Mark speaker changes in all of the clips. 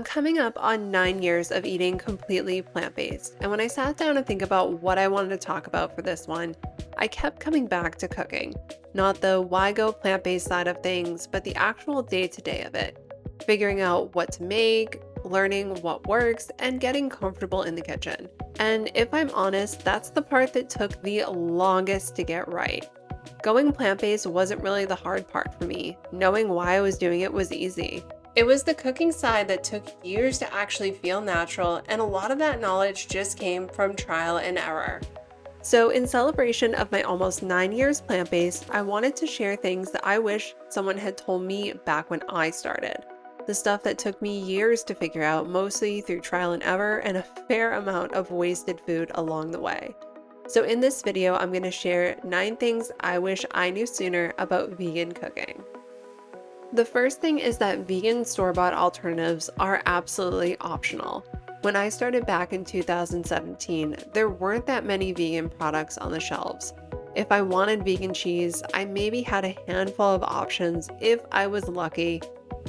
Speaker 1: coming up on 9 years of eating completely plant-based, and when I sat down to think about what I wanted to talk about for this one, I kept coming back to cooking. Not the why go plant-based side of things, but the actual day-to-day of it. Figuring out what to make, learning what works, and getting comfortable in the kitchen. And if I'm honest, that's the part that took the longest to get right. Going plant-based wasn't really the hard part for me. Knowing why I was doing it was easy. It was the cooking side that took years to actually feel natural, and a lot of that knowledge just came from trial and error. So in celebration of my almost 9 years plant-based, I wanted to share things that I wish someone had told me back when I started. The stuff that took me years to figure out, mostly through trial and error and a fair amount of wasted food along the way. So in this video, I'm going to share 9 things I wish I knew sooner about vegan cooking. The first thing is that vegan store-bought alternatives are absolutely optional. When I started back in 2017, there weren't that many vegan products on the shelves. If I wanted vegan cheese, I maybe had a handful of options if I was lucky,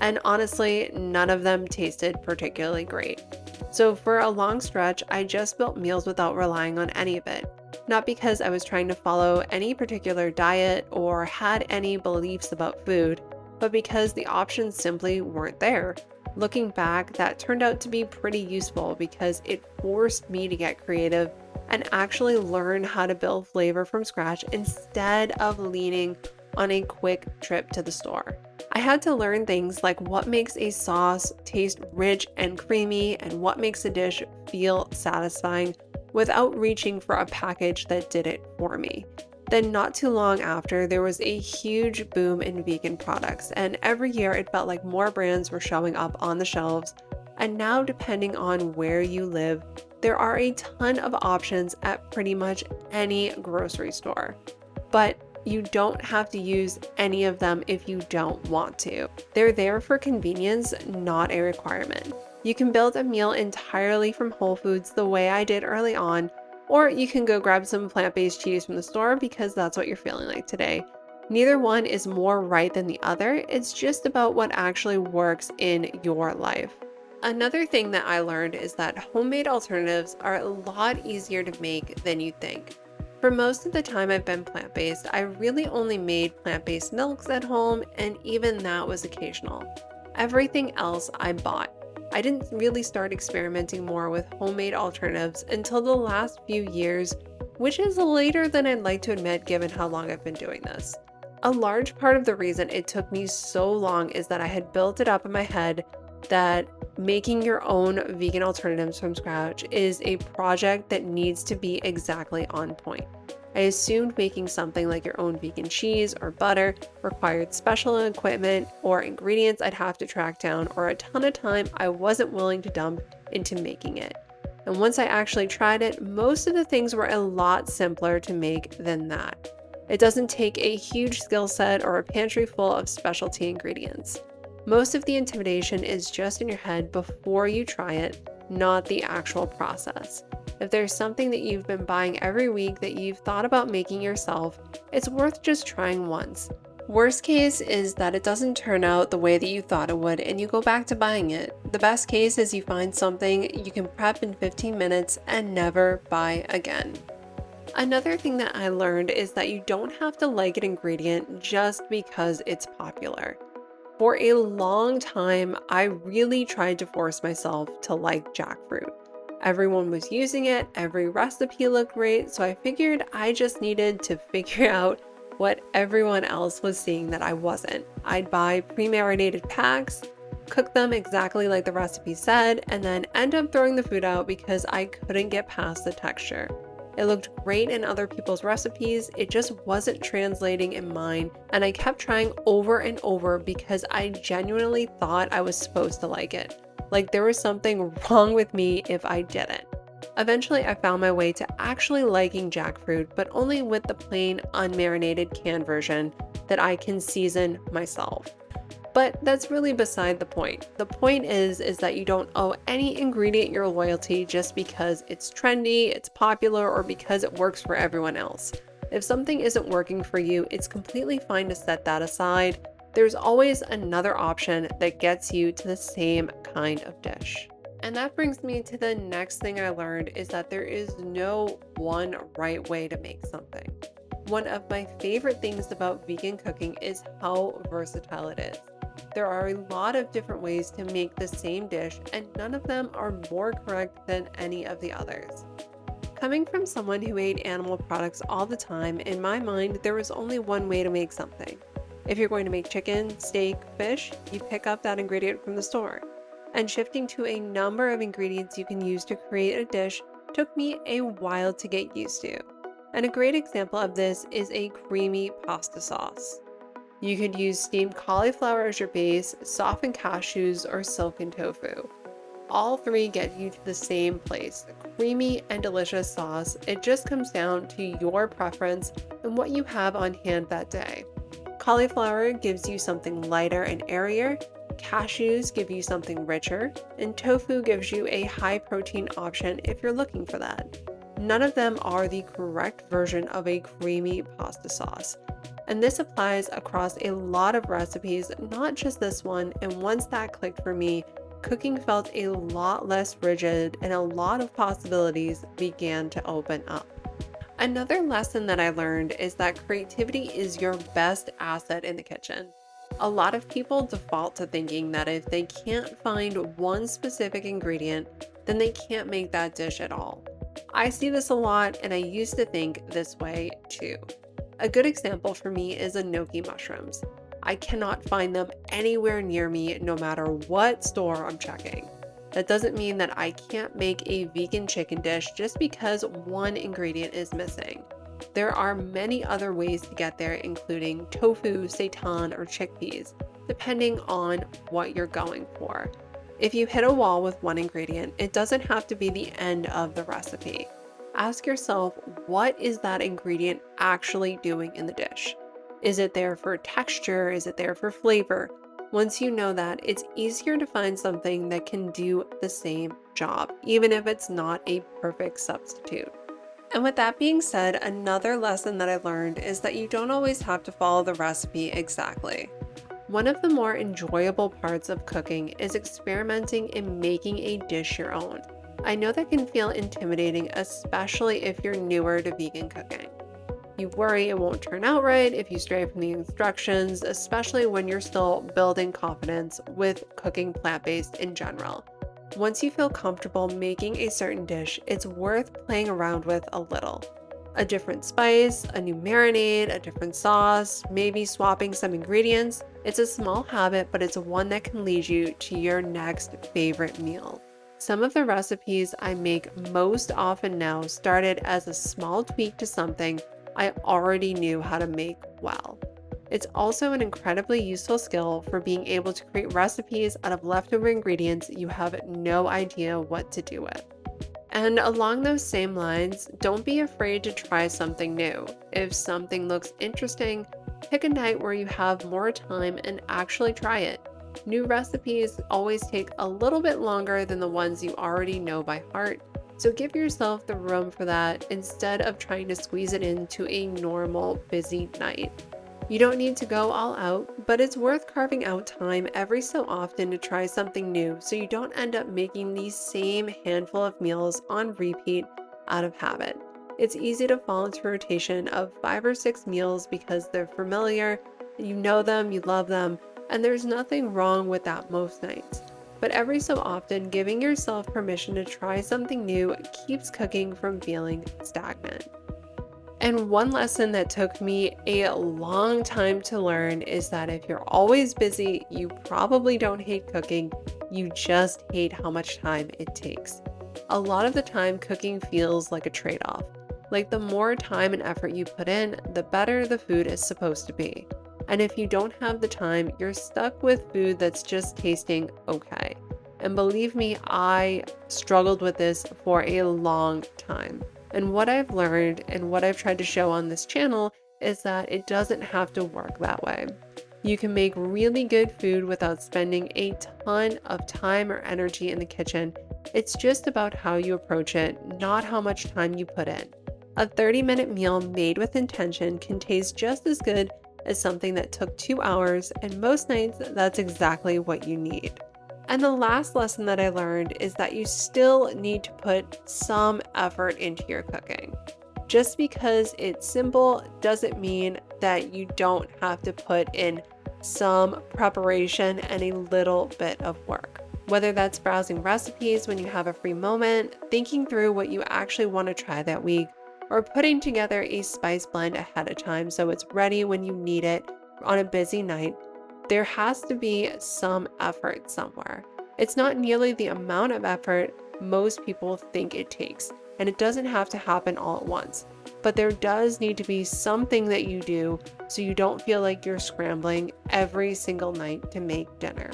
Speaker 1: and honestly, none of them tasted particularly great. So for a long stretch, I just built meals without relying on any of it. Not because I was trying to follow any particular diet or had any beliefs about food, but because the options simply weren't there. Looking back, that turned out to be pretty useful because it forced me to get creative and actually learn how to build flavor from scratch instead of leaning on a quick trip to the store. I had to learn things like what makes a sauce taste rich and creamy and what makes a dish feel satisfying without reaching for a package that did it for me. Then not too long after, there was a huge boom in vegan products, and every year it felt like more brands were showing up on the shelves. And now, depending on where you live, there are a ton of options at pretty much any grocery store. But you don't have to use any of them if you don't want to. They're there for convenience, not a requirement. You can build a meal entirely from whole foods the way I did early on, or you can go grab some plant-based cheese from the store because that's what you're feeling like today. Neither one is more right than the other. It's just about what actually works in your life. Another thing that I learned is that homemade alternatives are a lot easier to make than you think. For most of the time I've been plant-based, I really only made plant-based milks at home, and even that was occasional. Everything else I bought. I didn't really start experimenting more with homemade alternatives until the last few years, which is later than I'd like to admit given how long I've been doing this. A large part of the reason it took me so long is that I had built it up in my head that making your own vegan alternatives from scratch is a project that needs to be exactly on point. I assumed making something like your own vegan cheese or butter required special equipment or ingredients I'd have to track down, or a ton of time I wasn't willing to dump into making it. And once I actually tried it, most of the things were a lot simpler to make than that. It doesn't take a huge skill set or a pantry full of specialty ingredients. Most of the intimidation is just in your head before you try it, not the actual process. If there's something that you've been buying every week that you've thought about making yourself, it's worth just trying once. Worst case is that it doesn't turn out the way that you thought it would and you go back to buying it. The best case is you find something you can prep in 15 minutes and never buy again. Another thing that I learned is that you don't have to like an ingredient just because it's popular. For a long time, I really tried to force myself to like jackfruit. Everyone was using it, every recipe looked great, so I figured I just needed to figure out what everyone else was seeing that I wasn't. I'd buy pre-marinated packs, cook them exactly like the recipe said, and then end up throwing the food out because I couldn't get past the texture. It looked great in other people's recipes, it just wasn't translating in mine, and I kept trying over and over because I genuinely thought I was supposed to like it. Like there was something wrong with me if I didn't. Eventually, I found my way to actually liking jackfruit, but only with the plain unmarinated canned version that I can season myself. But that's really beside the point. The point is that you don't owe any ingredient your loyalty just because it's trendy, it's popular, or because it works for everyone else. If something isn't working for you, it's completely fine to set that aside. there's always another option that gets you to the same kind of dish. And that brings me to the next thing I learned is that there is no one right way to make something. One of my favorite things about vegan cooking is how versatile it is. There are a lot of different ways to make the same dish, and none of them are more correct than any of the others. Coming from someone who ate animal products all the time, in my mind, there was only one way to make something. If you're going to make chicken, steak, fish, you pick up that ingredient from the store. And shifting to a number of ingredients you can use to create a dish took me a while to get used to. And a great example of this is a creamy pasta sauce. You could use steamed cauliflower as your base, softened cashews, or silken tofu. All three get you to the same place, creamy and delicious sauce. It just comes down to your preference and what you have on hand that day. Cauliflower gives you something lighter and airier, cashews give you something richer, and tofu gives you a high protein option if you're looking for that. None of them are the correct version of a creamy pasta sauce. And this applies across a lot of recipes, not just this one, and once that clicked for me, cooking felt a lot less rigid and a lot of possibilities began to open up. Another lesson that I learned is that creativity is your best asset in the kitchen. A lot of people default to thinking that if they can't find one specific ingredient, then they can't make that dish at all. I see this a lot, and I used to think this way too. A good example for me is enoki mushrooms. I cannot find them anywhere near me no matter what store I'm checking. That doesn't mean that I can't make a vegan chicken dish just because one ingredient is missing. There are many other ways to get there, including tofu, seitan, or chickpeas, depending on what you're going for. If you hit a wall with one ingredient, it doesn't have to be the end of the recipe. Ask yourself, what is that ingredient actually doing in the dish? Is it there for texture? Is it there for flavor? Once you know that, it's easier to find something that can do the same job, even if it's not a perfect substitute. And with that being said, another lesson that I learned is that you don't always have to follow the recipe exactly. One of the more enjoyable parts of cooking is experimenting and making a dish your own. I know that can feel intimidating, especially if you're newer to vegan cooking. You worry it won't turn out right if you stray from the instructions, especially when you're still building confidence with cooking plant-based in general. Once you feel comfortable making a certain dish, it's worth playing around with a little. A different spice, a new marinade, a different sauce, maybe swapping some ingredients. It's a small habit, but it's one that can lead you to your next favorite meal. Some of the recipes I make most often now started as a small tweak to something I already knew how to make well. It's also an incredibly useful skill for being able to create recipes out of leftover ingredients you have no idea what to do with. And along those same lines, don't be afraid to try something new. If something looks interesting, pick a night where you have more time and actually try it. New recipes always take a little bit longer than the ones you already know by heart, so give yourself the room for that instead of trying to squeeze it into a normal, busy night. You don't need to go all out, but it's worth carving out time every so often to try something new so you don't end up making the same handful of meals on repeat out of habit. It's easy to fall into a rotation of 5 or 6 meals because they're familiar, you know them, you love them, and there's nothing wrong with that most nights. But every so often, giving yourself permission to try something new keeps cooking from feeling stagnant. And one lesson that took me a long time to learn is that if you're always busy, you probably don't hate cooking, you just hate how much time it takes. A lot of the time, cooking feels like a trade-off. Like the more time and effort you put in, the better the food is supposed to be. And if you don't have the time, you're stuck with food that's just tasting okay. And believe me, I struggled with this for a long time. And what I've learned and what I've tried to show on this channel is that it doesn't have to work that way. You can make really good food without spending a ton of time or energy in the kitchen. It's just about how you approach it, not how much time you put in. A 30-minute meal made with intention can taste just as good as something that took 2 hours, and most nights that's exactly what you need. And the last lesson that I learned is that you still need to put some effort into your cooking. Just because it's simple doesn't mean that you don't have to put in some preparation and a little bit of work. Whether that's browsing recipes when you have a free moment, thinking through what you actually want to try that week, or putting together a spice blend ahead of time so it's ready when you need it on a busy night, there has to be some effort somewhere. It's not nearly the amount of effort most people think it takes, and it doesn't have to happen all at once. But there does need to be something that you do so you don't feel like you're scrambling every single night to make dinner.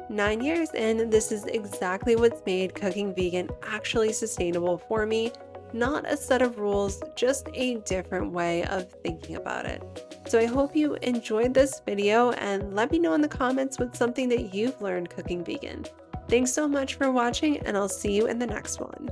Speaker 1: 9 years in, this is exactly what's made cooking vegan actually sustainable for me. Not a set of rules, just a different way of thinking about it. So I hope you enjoyed this video, and let me know in the comments what's something that you've learned cooking vegan. Thanks so much for watching, and I'll see you in the next one.